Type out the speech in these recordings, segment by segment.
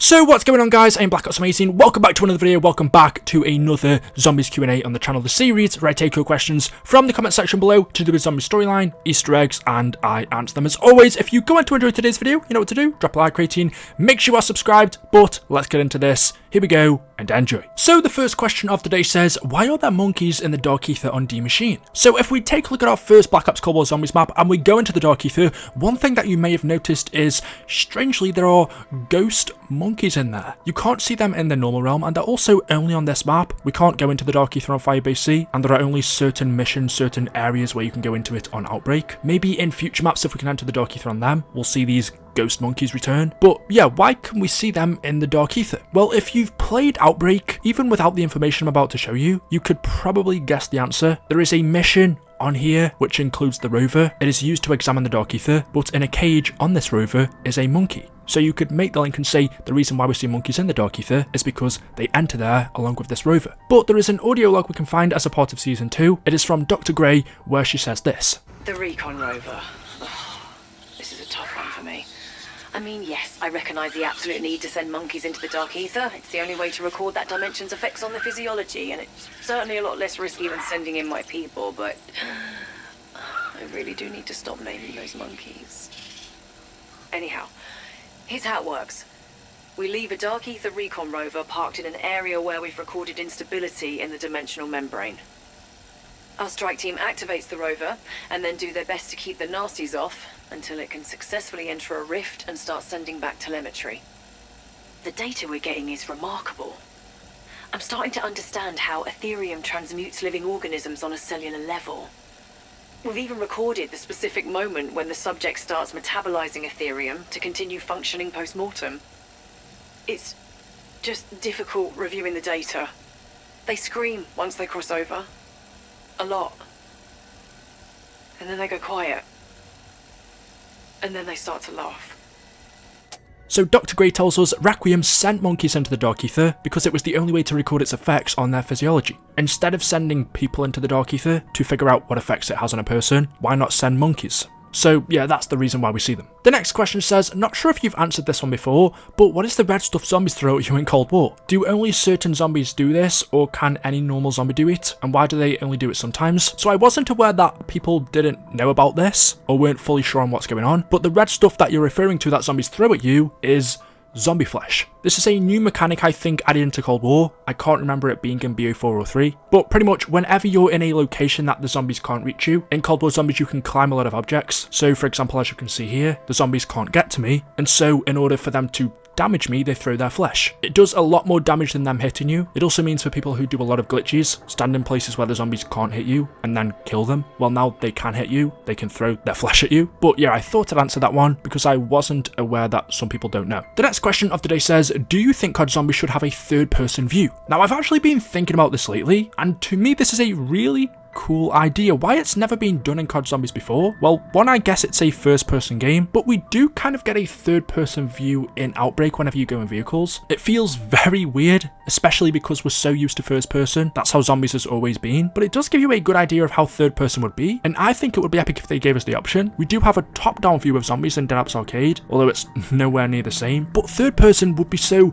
So what's going on, guys? I'm Black Ops Amazing. Welcome back to another video. Welcome back to another Zombies Q&A on the channel, the series where I take your questions from the comment section below to do with zombie storyline, Easter eggs, and I answer them. As always, if you're going to enjoy today's video, you know what to do. Drop a like rating, make sure you are subscribed, but let's get into this. Here we go, and enjoy. So the first question of the day says, why are there monkeys in the Dark Aether on D Machine? So if we take a look at our first Black Ops Cold War Zombies map and we go into the Dark Aether, one thing that you may have noticed is, strangely, there are ghost monkeys in there. You can't see them in the normal realm, and they're also only on this map. We can't go into the Dark Aether on Firebase C, and there are only certain missions, certain areas where you can go into it on Outbreak. Maybe in future maps, if we can enter the Dark Aether on them, we'll see these ghost monkeys return. But yeah, why can we see them in the Dark Aether? Well, if you've played Outbreak, even without the information I'm about to show you, you could probably guess the answer. There is a mission on here which includes the rover. It is used to examine the Dark Aether, but in a cage on this rover is a monkey. So you could make the link and say the reason why we see monkeys in the Dark Aether is because they enter there along with this rover. But there is an audio log we can find as a part of Season 2. It is from Dr. Grey, where she says this. The recon rover. This is a tough one for me. I mean, yes, I recognise the absolute need to send monkeys into the Dark Aether. It's the only way to record that dimension's effects on the physiology, and it's certainly a lot less risky than sending in my people, but I really do need to stop naming those monkeys. Anyhow, here's how it works. We leave a Dark Aether recon rover parked in an area where we've recorded instability in the dimensional membrane. Our strike team activates the rover and then do their best to keep the nasties off until it can successfully enter a rift and start sending back telemetry. The data we're getting is remarkable. I'm starting to understand how Ethereum transmutes living organisms on a cellular level. We've even recorded the specific moment when the subject starts metabolizing Ethereum to continue functioning post-mortem. It's just difficult reviewing the data. They scream once they cross over. A lot. And then they go quiet. And then they start to laugh. So Dr. Grey tells us Requiem sent monkeys into the Dark Aether because it was the only way to record its effects on their physiology. Instead of sending people into the Dark Aether to figure out what effects it has on a person, why not send monkeys? So yeah, that's the reason why we see them. The next question says, not sure if you've answered this one before, but what is the red stuff zombies throw at you in Cold War? Do only certain zombies do this, or can any normal zombie do it? And why do they only do it sometimes? So I wasn't aware that people didn't know about this, or weren't fully sure on what's going on, but the red stuff that you're referring to that zombies throw at you is zombie flesh. This is a new mechanic I think added into Cold War. I can't remember it being in BO4 or 3, but pretty much whenever you're in a location that the zombies can't reach you, in Cold War Zombies you can climb a lot of objects. So for example, as you can see here, the zombies can't get to me, and so in order for them to damage me, they throw their flesh. It does a lot more damage than them hitting you. It also means for people who do a lot of glitches, stand in places where the zombies can't hit you and then kill them. Well, now they can hit you, they can throw their flesh at you. But yeah, I thought I'd answer that one because I wasn't aware that some people don't know. The next question of the day says, do you think COD Zombies should have a third person view? Now I've actually been thinking about this lately, and to me this is a really cool idea. Why it's never been done in COD Zombies before? Well, one, I guess it's a first person game, but we do kind of get a third person view in Outbreak whenever you go in vehicles. It feels very weird, especially because we're so used to first person. That's how Zombies has always been, but it does give you a good idea of how third person would be, and I think it would be epic if they gave us the option. We do have a top down view of Zombies in Dead Apps Arcade, although it's nowhere near the same, but third person would be so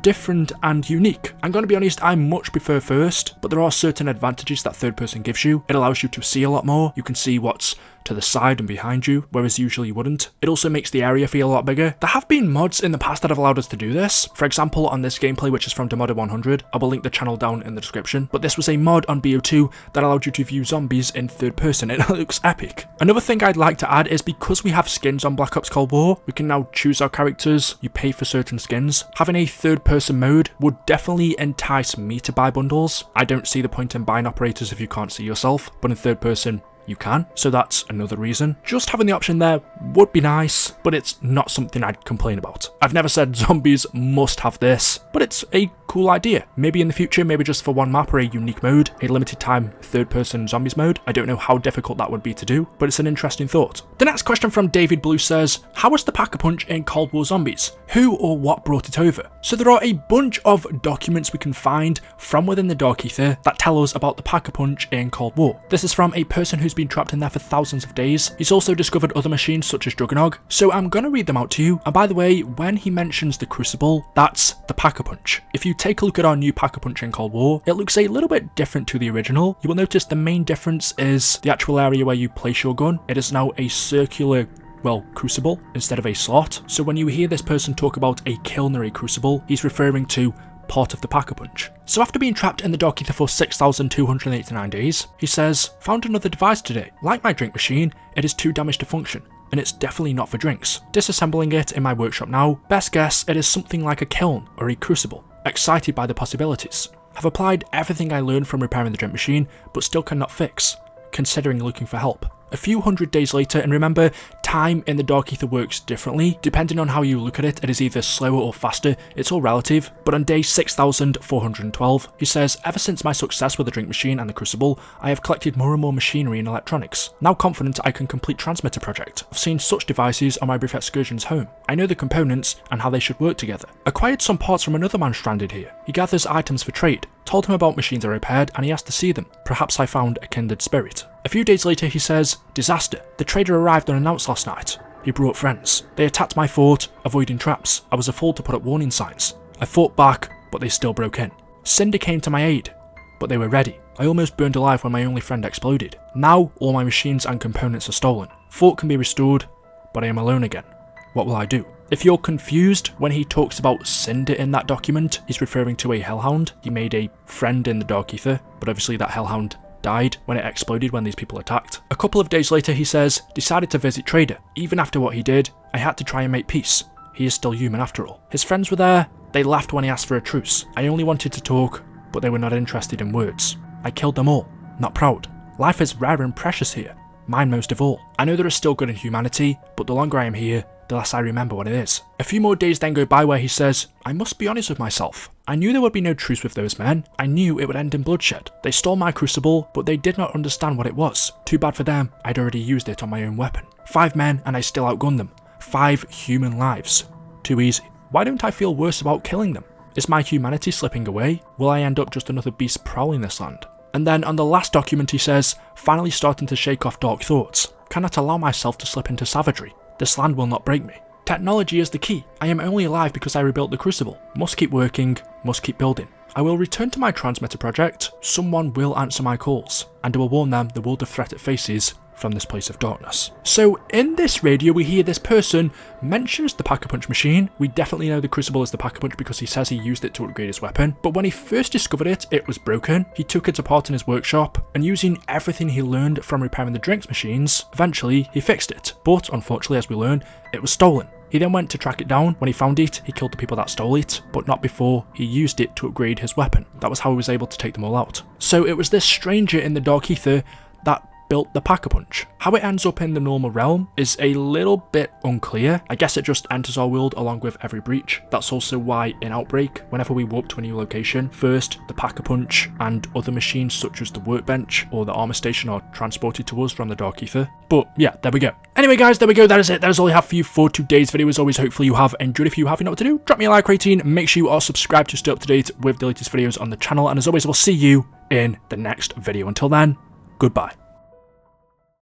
different and unique. I'm going to be honest, I much prefer first, but there are certain advantages that third person gives you. It allows you to see a lot more. You can see what's to the side and behind you, whereas usually you wouldn't. It also makes the area feel a lot bigger. There have been mods in the past that have allowed us to do this. For example, on this gameplay, which is from Demodder 100, I will link the channel down in the description, but this was a mod on BO2 that allowed you to view zombies in third person. It looks epic. Another thing I'd like to add is because we have skins on Black Ops Cold War, we can now choose our characters. You pay for certain skins. Having a third person mode would definitely entice me to buy bundles. I don't see the point in buying operators if you can't see yourself, but in third person, you can, so that's another reason. Just having the option there would be nice, but it's not something I'd complain about. I've never said zombies must have this, but it's a Cool idea. Maybe in the future, maybe just for one map or a unique mode, a limited time third-person zombies mode. I don't know how difficult that would be to do, but it's an interesting thought. The next question from David Blue says, how was the Pack-a-Punch in Cold War Zombies? Who or what brought it over? So there are a bunch of documents we can find from within the Dark Aether that tell us about the Pack-a-Punch in Cold War. This is from a person who's been trapped in there for thousands of days. He's also discovered other machines such as Juggernog, so I'm gonna read them out to you. And by the way, when he mentions the Crucible, that's the Pack-a-Punch. If you take a look at our new Pack-a-Punch in Cold War, it looks a little bit different to the original. You will notice the main difference is the actual area where you place your gun. It is now a circular, well, crucible instead of a slot. So when you hear this person talk about a kiln or a crucible, he's referring to part of the Pack-a-Punch. So after being trapped in the Dark Aether for 6,289 days, he says, found another device today. Like my drink machine, it is too damaged to function, and it's definitely not for drinks. Disassembling it in my workshop now, best guess it is something like a kiln or a crucible. Excited by the possibilities. Have applied everything I learned from repairing the drink machine, but still cannot fix, considering looking for help. A few hundred days later, and remember, time in the Dark Aether works differently. Depending on how you look at it, it is either slower or faster, it's all relative. But on day 6,412, he says, ever since my success with the drink machine and the crucible, I have collected more and more machinery and electronics. Now confident I can complete transmitter project. I've seen such devices on my brief excursions home. I know the components and how they should work together. Acquired some parts from another man stranded here. He gathers items for trade. Told him about machines I repaired and he asked to see them. Perhaps I found a kindred spirit. A few days later he says, disaster. The trader arrived unannounced last night. He brought friends. They attacked my fort, avoiding traps. I was a fool to put up warning signs. I fought back, but they still broke in. Cinder came to my aid, but they were ready. I almost burned alive when my only friend exploded. Now all my machines and components are stolen. Fort can be restored, but I am alone again. What will I do? If you're confused when he talks about Cinder in that document, he's referring to a hellhound. He made a friend in the Dark Aether, but obviously that hellhound died when it exploded when these people attacked. A couple of days later he says, decided to visit Trader. Even after what he did, I had to try and make peace. He is still human after all. His friends were there. They laughed when he asked for a truce. I only wanted to talk, but they were not interested in words. I killed them all. Not proud. Life is rare and precious here. Mine most of all. I know there is still good in humanity, but the longer I am here, the less I remember what it is. A few more days then go by where he says, I must be honest with myself. I knew there would be no truce with those men. I knew it would end in bloodshed. They stole my crucible, but they did not understand what it was. Too bad for them, I'd already used it on my own weapon. 5 men and I still outgunned them. 5 human lives. Too easy. Why don't I feel worse about killing them? Is my humanity slipping away? Will I end up just another beast prowling this land? And then on the last document he says, finally starting to shake off dark thoughts. Cannot allow myself to slip into savagery. This land will not break me. Technology is the key. I am only alive because I rebuilt the crucible. Must keep working, must keep building. I will return to my transmitter project. Someone will answer my calls, and I will warn them the world of threat it faces from this place of darkness. So in this radio we hear this person mentions the Pack-a-Punch machine. We definitely know the crucible is the Pack-a-Punch because he says he used it to upgrade his weapon, but when he first discovered it, it was broken. He took it apart in his workshop, and using everything he learned from repairing the drinks machines, eventually he fixed it. But unfortunately, as we learn, it was stolen. He then went to track it down. When he found it, he killed the people that stole it, but not before he used it to upgrade his weapon. That was how he was able to take them all out. So it was this stranger in the Dark Aether that built the Pack-a-Punch. How it ends up in the normal realm is a little bit unclear. I guess it just enters our world along with every breach. That's also why in Outbreak, whenever we warp to a new location, first the Pack-a-Punch and other machines such as the workbench or the armor station are transported to us from the Dark Aether. But yeah, there we go. Anyway guys, there we go, that is it. That is all I have for you for today's video. As always, hopefully you have enjoyed. If you have, you know what to do. Drop me a like rating, make sure you are subscribed to stay up to date with the latest videos on the channel, and as always, we'll see you in the next video. Until then, goodbye.